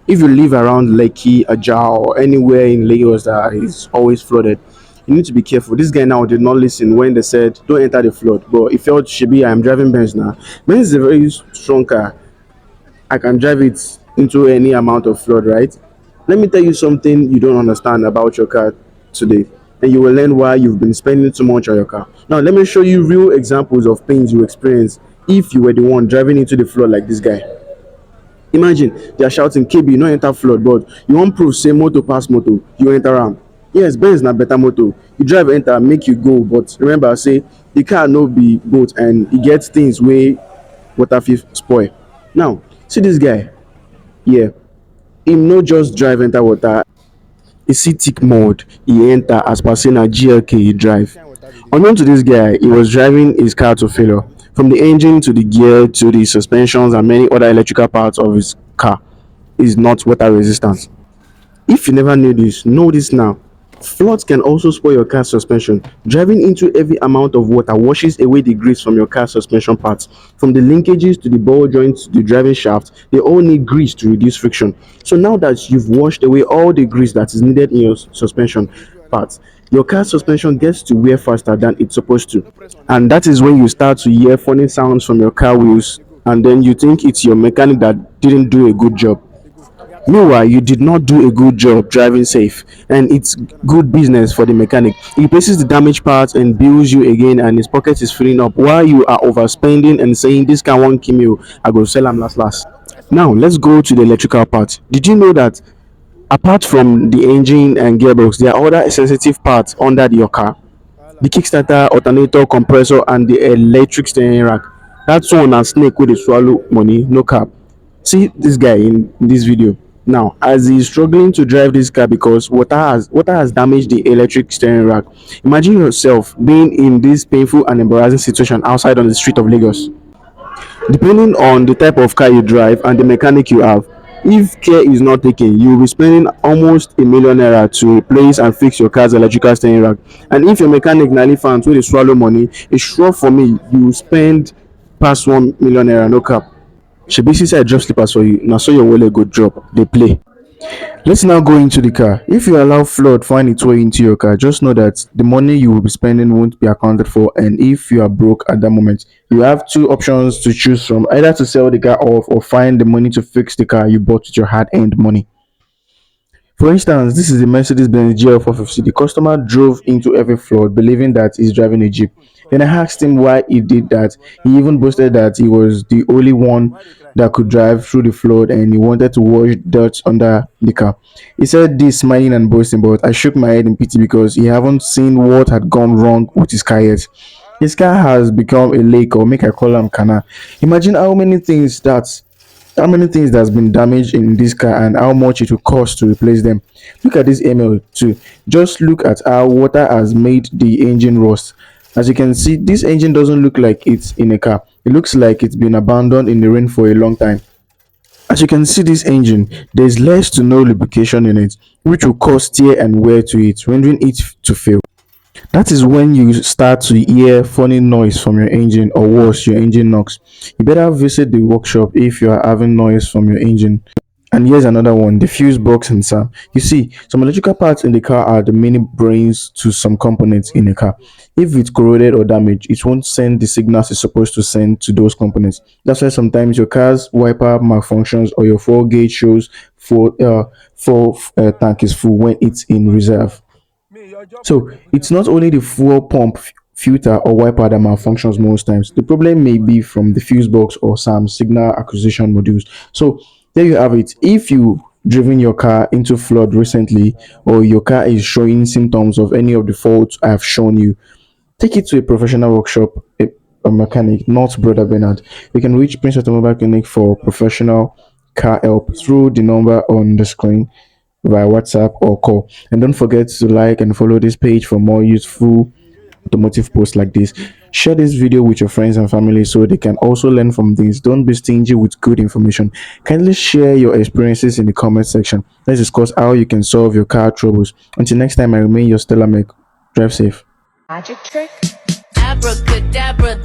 If you live around Lekki, Ajah, or anywhere in Lagos that is always flooded, you need to be careful. This guy now did not listen when they said don't enter the flood, but he felt Shibi, I'm driving Benz now. Benz is a very strong car. I can drive it into any amount of flood, right? Let me tell you something you don't understand about your car today, and you will learn why you've been spending too much on your car. Now, let me show you real examples of pains you experience if you were the one driving into the flood like this guy. Imagine they are shouting, KB, you no enter flood, but you won't prove say motor pass motor, you enter am. Yes, Benz na better motor. You drive enter, make you go, but remember, say the car no be boat and e get things wey water fit spoil. Now, see this guy, yeah, him no just drive enter water, e see thick mud, e enter as per say na GLK e drive. Unknown to this guy, he was driving his car to failure. From the engine to the gear to the suspensions and many other electrical parts of his car is not water resistant. If you never knew this, know this now. Floods can also spoil your car's suspension. Driving into heavy amount of water washes away the grease from your car's suspension parts. From the linkages to the ball joints to the driving shaft, they all need grease to reduce friction. So now that you've washed away all the grease that is needed in your suspension parts, your car's suspension gets to wear faster than it's supposed to. And that is when you start to hear funny sounds from your car wheels, and then you think it's your mechanic that didn't do a good job. Meanwhile, you did not do a good job driving safe, and it's good business for the mechanic. He replaces the damaged parts and bills you again, and his pocket is filling up while you are overspending and saying, this car won't kill me, I go sell him last last. Now, let's go to the electrical part. Did you know that apart from the engine and gearbox, there are other sensitive parts under your car? The kickstarter, alternator, compressor, and the electric steering rack. That's one na snake wey dey swallow money, no cap. See this guy in this video. Now, as he's struggling to drive this car because water has damaged the electric steering rack. Imagine yourself being in this painful and embarrassing situation outside on the street of Lagos. Depending on the type of car you drive and the mechanic you have, if care is not taken, you will be spending almost a million naira to replace and fix your car's electrical steering rack. And if your mechanic na elephant wey dey swallow money, it's sure for me you will spend pass 1 million naira, no cap. Shebi since I drop slippers for you, na so your wallet go drop. Dey play. Let's now go into the car. If you allow flood find its way into your car, just know that the money you will be spending won't be accounted for. And if you are broke at that moment, you have two options to choose from: either to sell the car off or find the money to fix the car you bought with your hard earned money. For instance, this is a Mercedes-Benz GL450. The customer drove into every flood believing that he's driving a Jeep. Then I asked him why he did that. He even boasted that he was the only one that could drive through the flood and he wanted to wash dirt under the car. He said this smiling and boasting, but I shook my head in pity because he haven't seen what had gone wrong with his car yet. His car has become a lake, or make I call him canal. Imagine how many things that's been damaged in this car and how much it will cost to replace them. Look at this email too. Just look at how water has made the engine rust. As you can see, this engine doesn't look like it's in a car. It looks like it's been abandoned in the rain for a long time. As you can see, this engine, there's less to no lubrication in it, which will cause tear and wear to it, rendering it to fail. That is when you start to hear funny noise from your engine, or worse, your engine knocks. You better visit the workshop if you are having noise from your engine. And here's another one: the fuse box and SAM. You see, some electrical parts in the car are the mini brains to some components in a car. If it's corroded or damaged, it won't send the signals it's supposed to send to those components. That's why sometimes your car's wiper malfunctions or your 4 gauge shows full tank is full when it's in reserve. So it's not only the fuel pump, filter, or wiper that malfunctions most times. The problem may be from the fuse box or some signal acquisition modules. So there you have it. If you driven your car into flood recently, or your car is showing symptoms of any of the faults I have shown you, take it to a professional workshop, a mechanic, not Brother Bernard. You can reach Prince Automobile Clinic for professional car help through the number on the screen via WhatsApp or call. And don't forget to like and follow this page for more useful automotive posts like this. Share this video with your friends and family so they can also learn from this. Don't be stingy with good information. Kindly share your experiences in the comment section. Let's discuss how you can solve your car troubles. Until next time, I remain your Stella Make. Drive safe. Magic trick? Abracadabra.